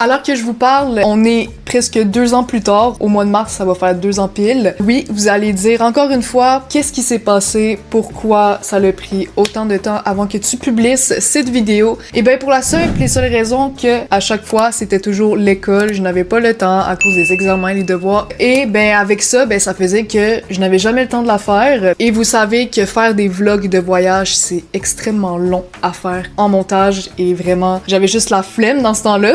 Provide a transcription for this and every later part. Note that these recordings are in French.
Alors que je vous parle, on est presque 2 ans plus tard. Au mois de mars, ça va faire 2 ans pile. Oui, vous allez dire encore une fois, qu'est-ce qui s'est passé? Pourquoi ça a pris autant de temps avant que tu publies cette vidéo? Et bien, pour la simple et seule raison que à chaque fois, c'était toujours l'école. Je n'avais pas le temps à cause des examens, les devoirs. Et ben avec ça, ben ça faisait que je n'avais jamais le temps de la faire. Et vous savez que faire des vlogs de voyage, c'est extrêmement long à faire en montage. Et vraiment, j'avais juste la flemme dans ce temps-là.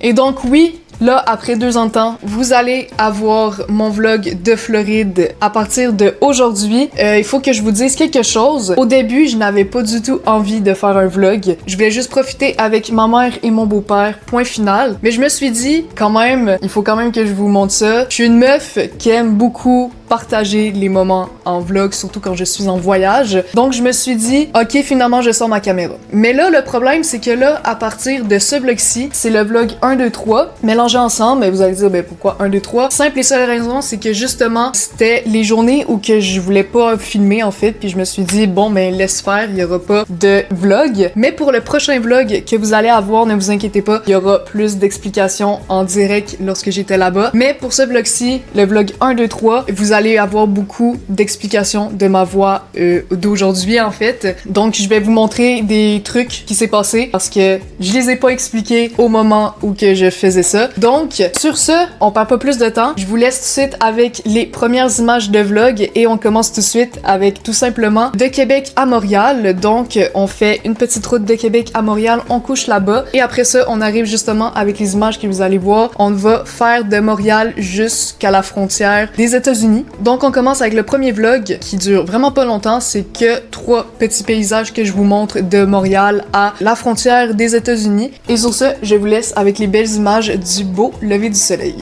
Et donc oui, là, après 2 ans de temps, vous allez avoir mon vlog de Floride à partir d'aujourd'hui. Il faut que je vous dise quelque chose. Au début, je n'avais pas du tout envie de faire un vlog. Je voulais juste profiter avec ma mère et mon beau-père, point final. Mais je me suis dit, quand même, il faut quand même que je vous montre ça. Je suis une meuf qui aime beaucoup partager les moments en vlog, surtout quand je suis en voyage. Donc je me suis dit, ok, finalement je sors ma caméra. Mais là, le problème, c'est que là, à partir de ce vlog-ci, c'est le vlog 1, 2, 3, mélangé ensemble, mais vous allez dire, ben pourquoi 1, 2, 3? Simple et seule raison, c'est que justement, c'était les journées où que je voulais pas filmer, en fait, puis je me suis dit, bon, ben laisse faire, il y aura pas de vlog. Mais pour le prochain vlog que vous allez avoir, ne vous inquiétez pas, il y aura plus d'explications en direct lorsque j'étais là-bas. Mais pour ce vlog-ci, le vlog 1, 2, 3, vous allez avoir beaucoup d'explications de ma voix d'aujourd'hui en fait. Donc je vais vous montrer des trucs qui s'est passé parce que je les ai pas expliqués au moment où que je faisais ça. Donc sur ce, on perd pas plus de temps. Je vous laisse tout de suite avec les premières images de vlog et on commence tout de suite avec tout simplement de Québec à Montréal. Donc on fait une petite route de Québec à Montréal, on couche là-bas et après ça, on arrive justement avec les images que vous allez voir. On va faire de Montréal jusqu'à la frontière des États-Unis. Donc on commence avec le premier vlog qui dure vraiment pas longtemps, c'est que 3 petits paysages que je vous montre de Montréal à la frontière des États-Unis. Et sur ce, je vous laisse avec les belles images du beau lever du soleil.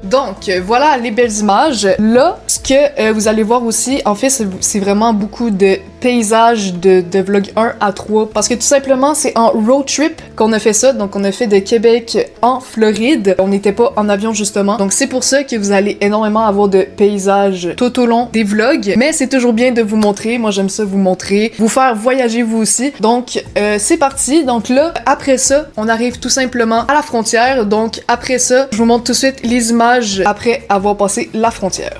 Donc, voilà les belles images. Là, ce que vous allez voir aussi, en fait, c'est vraiment beaucoup de paysages de vlog 1 à 3. Parce que tout simplement, c'est en road trip qu'on a fait ça. Donc, on a fait de Québec en Floride. On n'était pas en avion, justement. Donc, c'est pour ça que vous allez énormément avoir de paysages tout au long des vlogs. Mais c'est toujours bien de vous montrer. Moi, j'aime ça vous montrer. Vous faire voyager vous aussi. Donc, c'est parti. Donc là, après ça, on arrive tout simplement à la frontière. Donc, après ça, je vous montre tout de suite les images après avoir passé la frontière.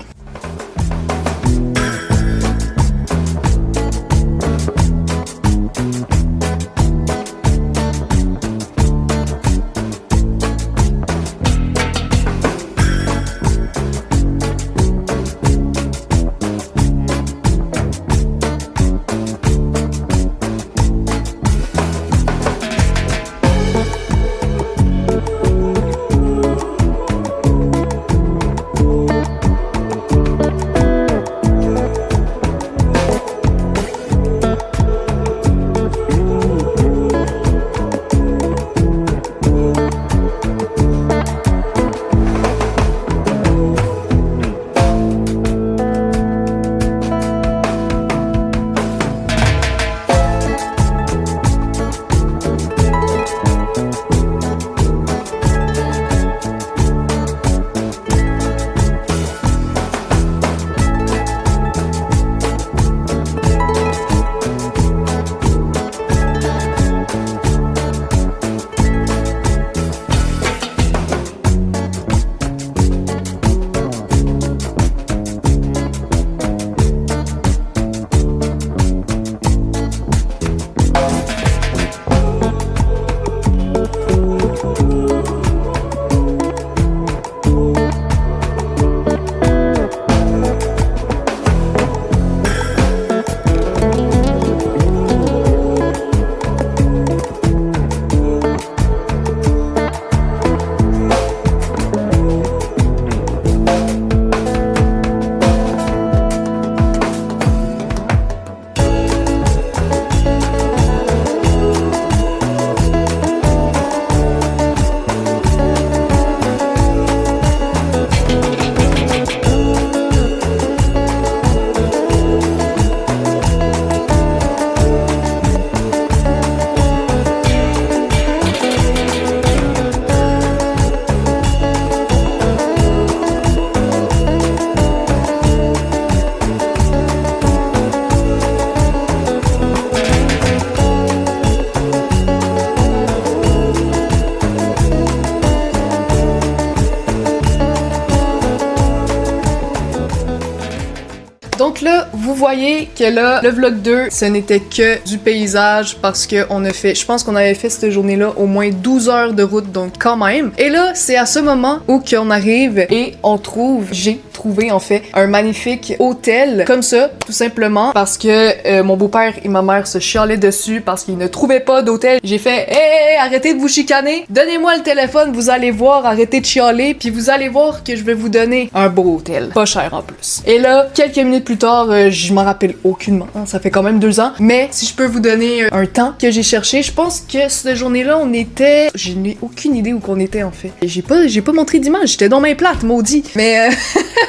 Donc là, vous voyez que là, le vlog 2, ce n'était que du paysage parce que on a fait, je pense qu'on avait fait cette journée-là au moins 12 heures de route, donc quand même. Et là, c'est à ce moment où qu'on arrive et on trouve, j'ai trouvé en fait, un magnifique hôtel comme ça, tout simplement parce que mon beau-père et ma mère se chialaient dessus parce qu'ils ne trouvaient pas d'hôtel. J'ai fait, hey, arrêtez de vous chicaner, donnez-moi le téléphone, vous allez voir, arrêtez de chialer, puis vous allez voir que je vais vous donner un beau hôtel, pas cher en plus. Et là, quelques minutes plus tard, je m'en rappelle aucunement, hein, ça fait quand même 2 ans, mais si je peux vous donner un temps que j'ai cherché, je pense que cette journée-là, on était, je n'ai aucune idée où qu'on était en fait. Et j'ai pas montré d'image, j'étais dans mes plates, maudit. Mais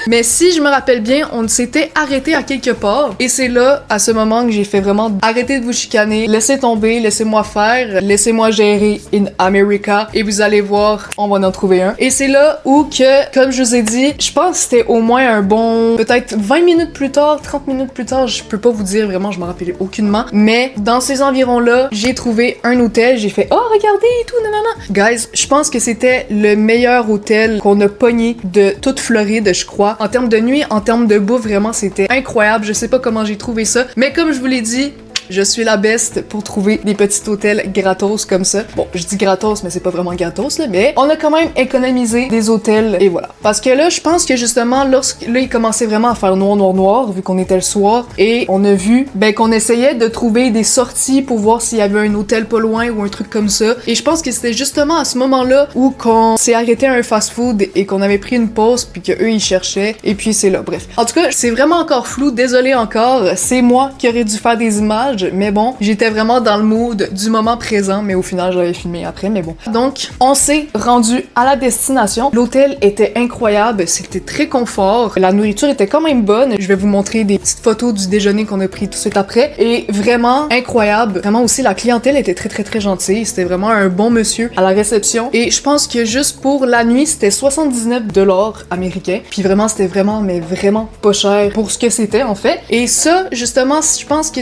mais si je me rappelle bien, on s'était arrêté à quelque part, et c'est là, à ce moment, que j'ai fait vraiment arrêtez de vous chicaner, laissez tomber, laissez-moi faire, laissez-moi gérer in America, et vous allez voir, on va en trouver un. Et c'est là où que, comme je vous ai dit, je pense que c'était au moins un bon, peut-être 20 minutes plus tard, 30 minutes plus tard, je peux pas vous dire vraiment, je me rappelle aucunement, mais dans ces environs-là, j'ai trouvé un hôtel, j'ai fait, oh regardez et tout, nanana. Guys, je pense que c'était le meilleur hôtel qu'on a pogné de toute Floride, je crois. En termes de nuit, en termes de bouffe, vraiment, c'était incroyable. Je sais pas comment j'ai trouvé ça, mais comme je vous l'ai dit, je suis la best pour trouver des petits hôtels gratos comme ça. Bon, je dis gratos, mais c'est pas vraiment gratos, là, mais on a quand même économisé des hôtels, et voilà. Parce que là, je pense que justement, là, il commençait vraiment à faire noir, noir, noir, vu qu'on était le soir, et on a vu, qu'on essayait de trouver des sorties pour voir s'il y avait un hôtel pas loin ou un truc comme ça. Et je pense que c'était justement à ce moment-là où qu'on s'est arrêté à un fast-food et qu'on avait pris une pause, puis que eux ils cherchaient, et puis c'est là, bref. En tout cas, c'est vraiment encore flou, désolé encore, c'est moi qui aurais dû faire des images, mais bon, j'étais vraiment dans le mood du moment présent, mais au final, j'avais filmé après, mais bon. Donc, on s'est rendu à la destination. L'hôtel était incroyable, c'était très confort, la nourriture était quand même bonne. Je vais vous montrer des petites photos du déjeuner qu'on a pris tout de suite après, et vraiment incroyable. Vraiment aussi, la clientèle était très, très, très gentille. C'était vraiment un bon monsieur à la réception, et je pense que juste pour la nuit, c'était 79 $ américains, puis vraiment, c'était vraiment, mais vraiment pas cher pour ce que c'était, en fait. Et ça, justement, je pense que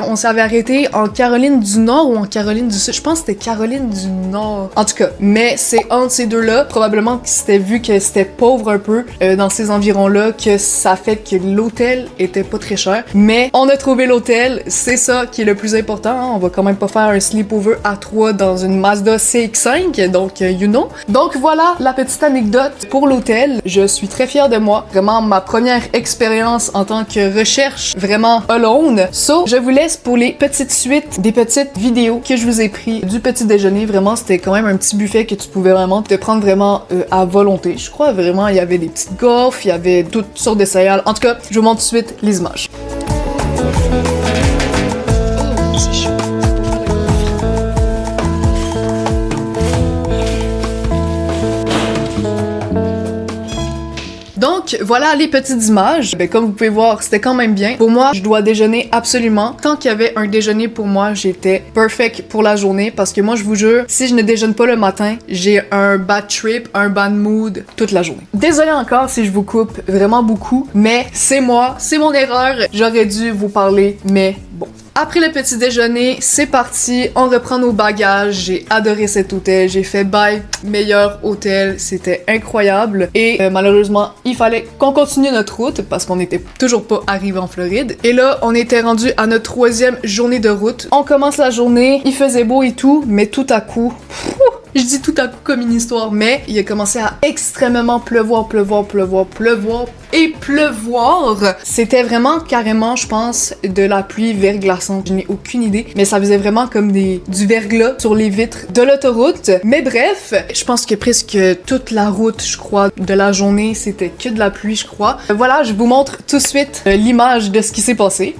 on s'avait arrêté en Caroline du Nord ou en Caroline du Sud. Je pense que c'était Caroline du Nord. En tout cas, mais c'est entre ces deux-là, probablement que c'était vu que c'était pauvre un peu dans ces environs-là, que ça fait que l'hôtel était pas très cher. Mais on a trouvé l'hôtel, c'est ça qui est le plus important. Hein. On va quand même pas faire un sleepover à 3 dans une Mazda CX-5, donc you know. Donc voilà la petite anecdote pour l'hôtel. Je suis très fière de moi. Vraiment ma première expérience en tant que recherche vraiment alone. So, je vous laisse pour les petites suites des petites vidéos que je vous ai pris du petit déjeuner. Vraiment, c'était quand même un petit buffet que tu pouvais vraiment te prendre vraiment à volonté. Je crois vraiment, il y avait des petites gaufres, il y avait toutes sortes de céréales. En tout cas, je vous montre tout de suite les images. Donc, voilà les petites images. Comme vous pouvez voir, c'était quand même bien. Pour moi, je dois déjeuner absolument. Tant qu'il y avait un déjeuner pour moi, j'étais perfect pour la journée. Parce que moi, je vous jure, si je ne déjeune pas le matin, j'ai un bad trip, un bad mood toute la journée. Désolée encore si je vous coupe vraiment beaucoup, mais c'est moi, c'est mon erreur. J'aurais dû vous parler, mais bon. Après le petit déjeuner, c'est parti, on reprend nos bagages, j'ai adoré cet hôtel, j'ai fait bye, meilleur hôtel, c'était incroyable. Et malheureusement, il fallait qu'on continue notre route parce qu'on n'était toujours pas arrivé en Floride. Et là, on était rendu à notre 3e journée de route. On commence la journée, il faisait beau et tout, mais tout à coup... Je dis tout à coup comme une histoire, mais il a commencé à extrêmement pleuvoir. C'était vraiment carrément, je pense, de la pluie verglaçante. Je n'ai aucune idée, mais ça faisait vraiment comme du verglas sur les vitres de l'autoroute. Mais bref, je pense que presque toute la route, je crois, de la journée, c'était que de la pluie, je crois. Voilà, je vous montre tout de suite l'image de ce qui s'est passé.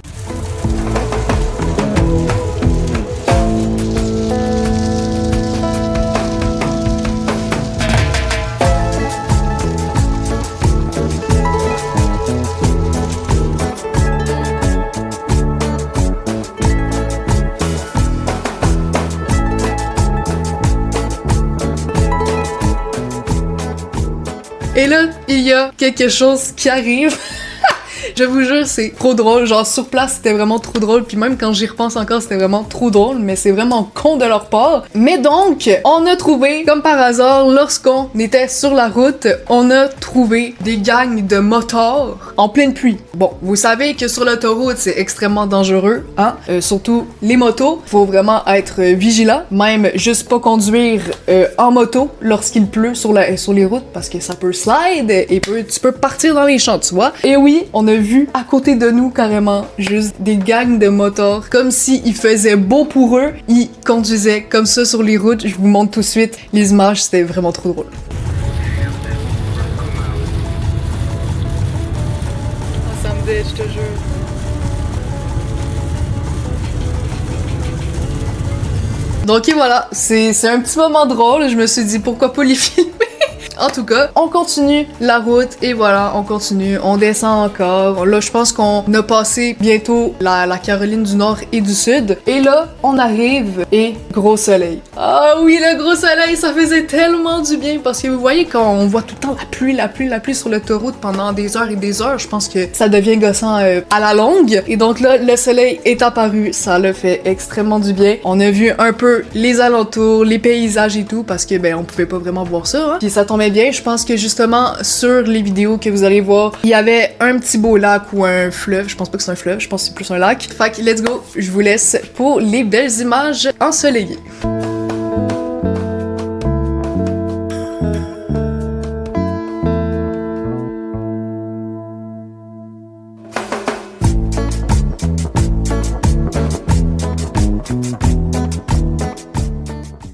Et là, il y a quelque chose qui arrive. Je vous jure, c'est trop drôle. Genre, sur place, c'était vraiment trop drôle. Puis même quand j'y repense encore, c'était vraiment trop drôle. Mais c'est vraiment con de leur part. Mais donc, on a trouvé, comme par hasard, lorsqu'on était sur la route, on a trouvé des gangs de motards en pleine pluie. Bon, vous savez que sur l'autoroute, c'est extrêmement dangereux, hein? Surtout les motos. Faut vraiment être vigilant. Même juste pas conduire en moto lorsqu'il pleut sur les routes parce que ça peut slide et tu peux partir dans les champs, tu vois. Et oui, on a vu à côté de nous carrément juste des gangs de motards comme s'il faisait beau pour eux. Ils conduisaient comme ça sur les routes. Je vous montre tout de suite les images, c'était vraiment trop drôle. Ça me dit, je te jure. Donc et voilà, c'est un petit moment drôle, je me suis dit pourquoi pas les filmer. En tout cas, on continue la route et voilà, on continue, on descend encore. Là, je pense qu'on a passé bientôt la Caroline du Nord et du Sud. Et là, on arrive et gros soleil. Ah oui, le gros soleil, ça faisait tellement du bien parce que vous voyez quand on voit tout le temps la pluie sur l'autoroute pendant des heures et des heures, je pense que ça devient gossant à la longue. Et donc là, le soleil est apparu, ça l'a fait extrêmement du bien. On a vu un peu les alentours, les paysages et tout parce que ben on pouvait pas vraiment voir ça, hein. Puis ça tombait bien, je pense que justement sur les vidéos que vous allez voir, il y avait un petit beau lac ou un fleuve, je pense pas que c'est un fleuve, je pense que c'est plus un lac. Fait que let's go, je vous laisse pour les belles images ensoleillées.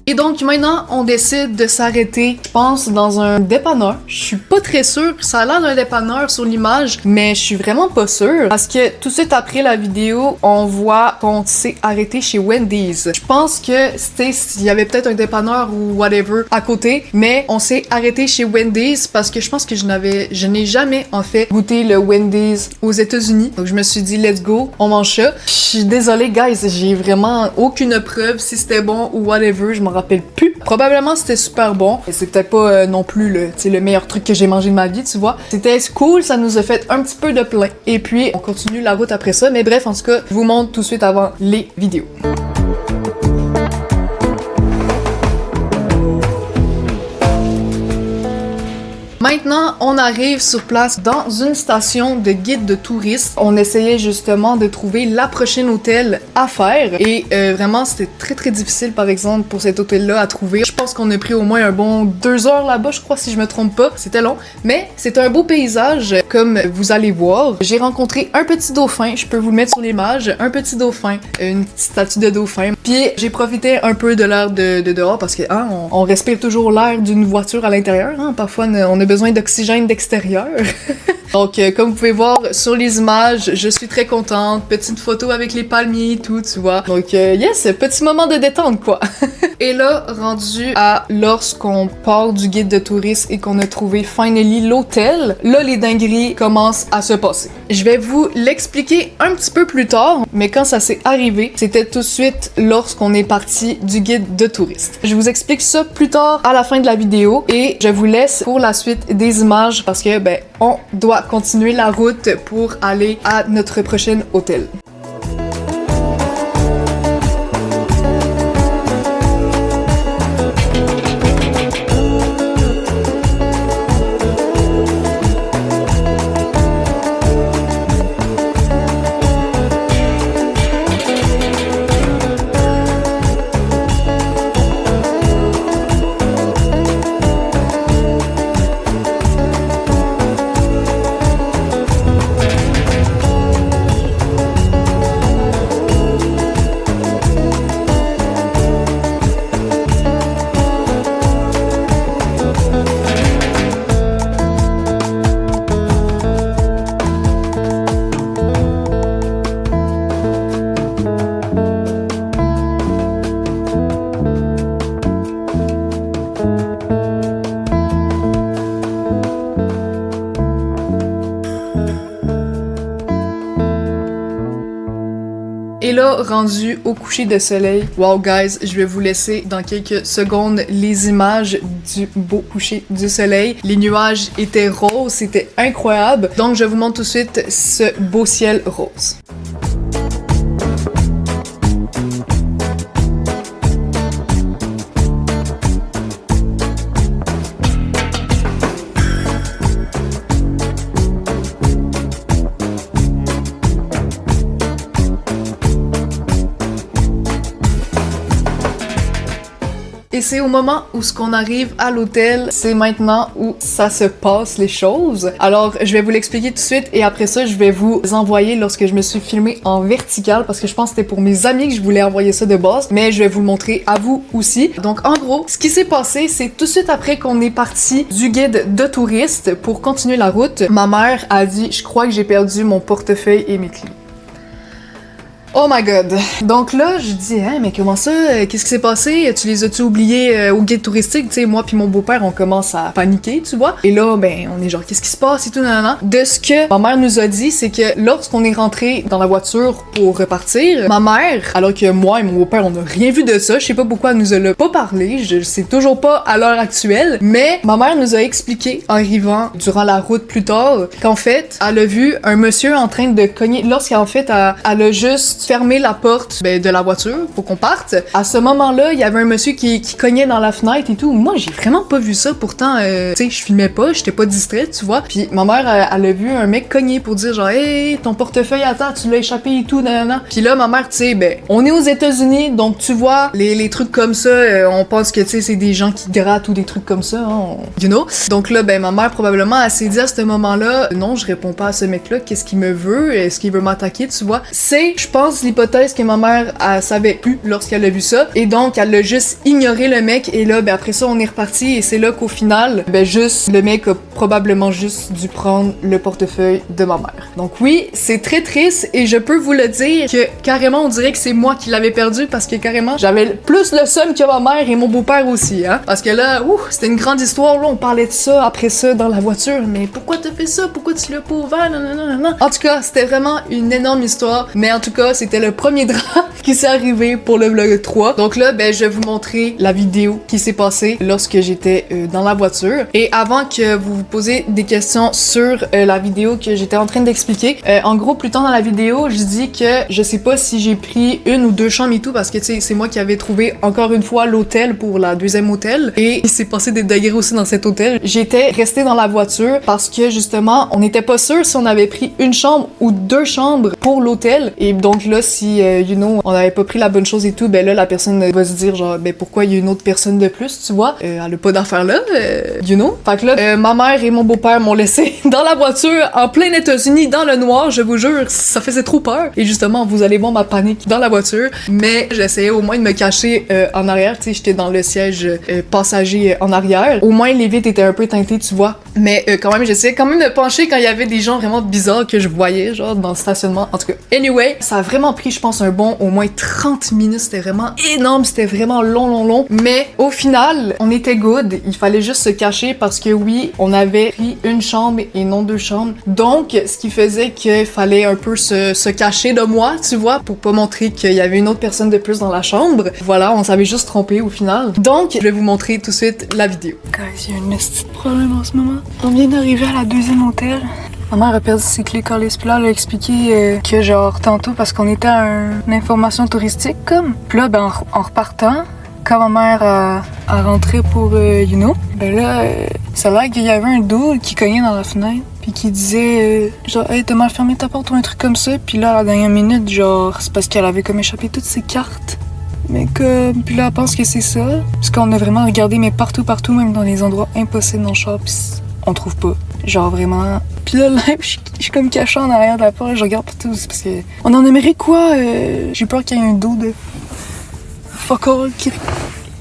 Et donc maintenant, on décide de s'arrêter, je pense, dans un dépanneur. Je suis pas très sûre, ça a l'air d'un dépanneur sur l'image, mais je suis vraiment pas sûre. Parce que tout de suite après la vidéo, on voit qu'on s'est arrêté chez Wendy's. Je pense que il y avait peut-être un dépanneur ou whatever à côté, mais on s'est arrêté chez Wendy's parce que je pense que je n'ai jamais en fait goûté le Wendy's aux États-Unis. Donc je me suis dit, let's go, on mange ça. Je suis désolée, guys, j'ai vraiment aucune preuve si c'était bon ou whatever, je m'en rappelle plus. Probablement c'était super bon. Et c'est peut-être pas non plus le meilleur truc que j'ai mangé de ma vie, tu vois. C'était cool, ça nous a fait un petit peu de plein. Et puis on continue la route après ça. Mais bref, en tout cas, je vous montre tout de suite avant les vidéos. Maintenant, on arrive sur place dans une station de guide de touristes. On essayait justement de trouver la prochaine hôtel à faire et vraiment c'était très difficile par exemple pour cet hôtel-là à trouver. Je pense qu'on a pris au moins un bon 2 heures là-bas, je crois si je me trompe pas. C'était long, mais c'est un beau paysage comme vous allez voir. J'ai rencontré un petit dauphin, je peux vous le mettre sur l'image, un petit dauphin, une petite statue de dauphin. Puis j'ai profité un peu de l'air de dehors parce que hein, on respire toujours l'air d'une voiture à l'intérieur. Hein. Parfois on a besoin d'oxygène d'extérieur. Donc, comme vous pouvez voir sur les images, je suis très contente. Petite photo avec les palmiers et tout, tu vois. Donc, yes, petit moment de détente, quoi. Et là, rendu à lorsqu'on part du guide de touristes et qu'on a trouvé finally l'hôtel, là, les dingueries commencent à se passer. Je vais vous l'expliquer un petit peu plus tard, mais quand ça s'est arrivé, c'était tout de suite lorsqu'on est parti du guide de touristes. Je vous explique ça plus tard à la fin de la vidéo et je vous laisse pour la suite des images parce que, ben, on doit continuer la route pour aller à notre prochain hôtel. Et là, rendu au coucher de soleil, wow guys, je vais vous laisser dans quelques secondes les images du beau coucher du soleil. Les nuages étaient roses, c'était incroyable. Donc je vous montre tout de suite ce beau ciel rose. Et c'est au moment où ce qu'on arrive à l'hôtel, c'est maintenant où ça se passe les choses. Alors, je vais vous l'expliquer tout de suite et après ça, je vais vous envoyer lorsque je me suis filmée en vertical parce que je pense que c'était pour mes amis que je voulais envoyer ça de base, mais je vais vous le montrer à vous aussi. Donc, en gros, ce qui s'est passé, c'est tout de suite après qu'on est parti du guide de touristes pour continuer la route, ma mère a dit « Je crois que j'ai perdu mon portefeuille et mes clés. » Oh my god. Donc là, je dis, hein, mais comment ça? Qu'est-ce qui s'est passé? Tu les as-tu oubliés au guide touristique? Tu sais, moi puis mon beau-père, on commence à paniquer, tu vois. Et là, ben, on est genre, qu'est-ce qui se passe et tout, nanana. De ce que ma mère nous a dit, c'est que lorsqu'on est rentré dans la voiture pour repartir, ma mère, alors que moi et mon beau-père, on n'a rien vu de ça, je sais pas pourquoi elle nous en a pas parlé, je sais toujours pas à l'heure actuelle, mais ma mère nous a expliqué, en arrivant durant la route plus tard, qu'en fait, elle a vu un monsieur en train de cogner, lorsqu'en fait, elle a juste fermer la porte de la voiture pour qu'on parte. À ce moment-là, il y avait un monsieur qui cognait dans la fenêtre et tout. Moi, j'ai vraiment pas vu ça. Pourtant, tu sais, je filmais pas, j'étais pas distraite, tu vois. Puis ma mère, elle a vu un mec cogner pour dire genre, hey, ton portefeuille, attends, tu l'as échappé et tout, nanana. Puis là, ma mère, tu sais, ben, on est aux États-Unis, donc tu vois, les trucs comme ça, on pense que, tu sais, c'est des gens qui grattent ou des trucs comme ça, hein, you know. Donc là, ben, ma mère, probablement, elle s'est dit à ce moment-là, non, je réponds pas à ce mec-là, qu'est-ce qu'il me veut, est-ce qu'il veut m'attaquer, tu vois. C'est, je pense, l'hypothèse que ma mère elle savait plus lorsqu'elle a vu ça et donc elle a juste ignoré le mec et là ben après ça on est reparti et c'est là qu'au final ben juste le mec a probablement juste dû prendre le portefeuille de ma mère. Donc oui, c'est très triste et je peux vous le dire que carrément on dirait que c'est moi qui l'avais perdu parce que carrément j'avais plus le seum que ma mère et mon beau-père aussi hein parce que là c'était une grande histoire là, on parlait de ça après ça dans la voiture mais pourquoi t'as fait ça? Pourquoi tu l'as pas ouvert? Nanana. En tout cas, c'était vraiment une énorme histoire mais en tout cas, c'était le premier drame qui s'est arrivé pour le vlog 3. Donc là, ben, je vais vous montrer la vidéo qui s'est passée lorsque j'étais dans la voiture. Et avant que vous vous posiez des questions sur la vidéo que j'étais en train d'expliquer, en gros, plus tard dans la vidéo, je dis que je sais pas si j'ai pris une ou deux chambres et tout parce que, tu sais, c'est moi qui avais trouvé encore une fois l'hôtel pour la deuxième hôtel. Et il s'est passé des degrés aussi dans cet hôtel. J'étais restée dans la voiture parce que, justement, on n'était pas sûr si on avait pris une chambre ou deux chambres pour l'hôtel. Et donc là, si, you know, on n'avait pas pris la bonne chose et tout, ben là, la personne va se dire, genre, ben pourquoi il y a une autre personne de plus, tu vois? Elle a pas d'affaires là, you know? Fait que là, ma mère et mon beau-père m'ont laissé dans la voiture, en plein États-Unis, dans le noir, je vous jure, ça faisait trop peur. Et justement, vous allez voir ma panique dans la voiture, mais j'essayais au moins de me cacher en arrière, tu sais, j'étais dans le siège passager en arrière. Au moins, les vitres étaient un peu teintées, tu vois. Mais quand même, j'essayais quand même de pencher quand il y avait des gens vraiment bizarres que je voyais, genre, dans le stationnement. En tout cas, anyway, ça a vraiment pris, je pense, un bon au moins 30 minutes. C'était vraiment énorme, c'était vraiment long. Mais au final, on était good. Il fallait juste se cacher parce que oui, on avait pris une chambre et non deux chambres. Donc, ce qui faisait qu'il fallait un peu se cacher de moi, tu vois, pour pas montrer qu'il y avait une autre personne de plus dans la chambre. Voilà, on s'avait juste trompé au final. Donc, je vais vous montrer tout de suite la vidéo. Guys, il y a un petit problème en ce moment. On vient d'arriver à la deuxième hôtel. Ma mère a perdu ses clés collées. Puis là, elle a expliqué que genre tantôt, parce qu'on était à une information touristique comme. Puis là, ben en repartant, quand ma mère a rentré pour you know, ben là, ça a l'air qu'il y avait un dude qui cognait dans la fenêtre. Puis qui disait genre hey, t'as mal fermé ta porte ou un truc comme ça. Puis là, à la dernière minute, genre c'est parce qu'elle avait comme échappé toutes ses cartes. Mais comme, puis là, elle pense que c'est ça. Parce qu'on a vraiment regardé, mais partout, même dans les endroits impossibles dans le char, pis on trouve pas. Genre vraiment. Puis là, je suis comme cachée en arrière de la porte, je regarde partout, parce que. On en aimerait quoi? J'ai peur qu'il y ait un dos de. Fuck all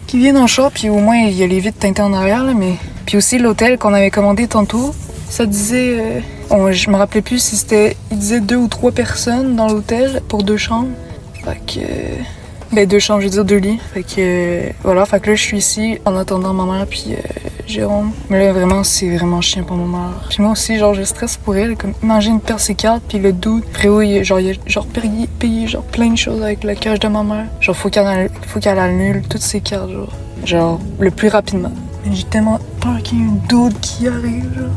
qui vient dans le char, puis au moins, il y a les vitres teintées en arrière, là, mais. Puis aussi, l'hôtel qu'on avait commandé tantôt, ça disait. Je me rappelais plus si c'était. Il disait 2 ou 3 personnes dans l'hôtel pour 2 chambres. Fait que. Ben 2 chambres, je veux dire 2 lits. Fait que voilà, fait que là je suis ici en attendant ma mère puis Jérôme. Mais là, vraiment, c'est vraiment chiant pour ma mère. Puis moi aussi, genre, je stresse pour elle. Comme, imagine perdre ses cartes, puis le dude, frérot, il a payé genre plein de choses avec le cash de ma mère. Genre, faut qu'elle annule toutes ses cartes, genre, le plus rapidement. Mais j'ai tellement peur qu'il y ait un dude qui arrive, genre.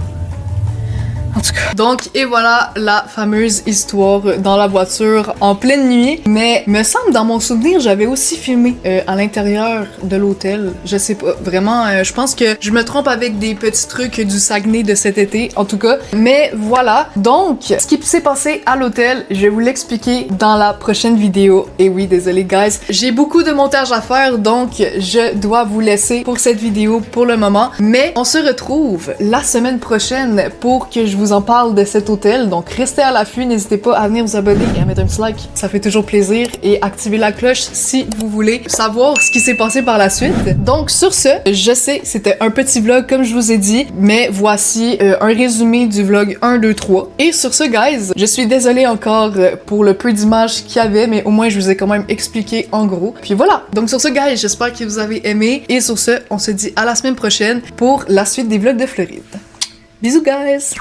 En tout cas. Donc, et voilà la fameuse histoire dans la voiture en pleine nuit. Mais me semble, dans mon souvenir, j'avais aussi filmé à l'intérieur de l'hôtel. Je sais pas, vraiment, je pense que je me trompe avec des petits trucs du Saguenay de cet été, en tout cas. Mais voilà, donc, ce qui s'est passé à l'hôtel, je vais vous l'expliquer dans la prochaine vidéo. Et oui, désolé guys, j'ai beaucoup de montage à faire, donc je dois vous laisser pour cette vidéo pour le moment. Mais on se retrouve la semaine prochaine pour que je vous en parle de cet hôtel. Donc restez à l'affût, n'hésitez pas à venir vous abonner et à mettre un petit like, ça fait toujours plaisir, et activer la cloche si vous voulez savoir ce qui s'est passé par la suite. Donc sur ce, je sais c'était un petit vlog comme je vous ai dit, mais voici un résumé du vlog 1, 2, 3. Et sur ce guys, je suis désolée encore pour le peu d'images qu'il y avait, mais au moins je vous ai quand même expliqué en gros. Puis voilà, donc sur ce guys, j'espère que vous avez aimé, et sur ce, on se dit à la semaine prochaine pour la suite des vlogs de Floride. Bisous guys!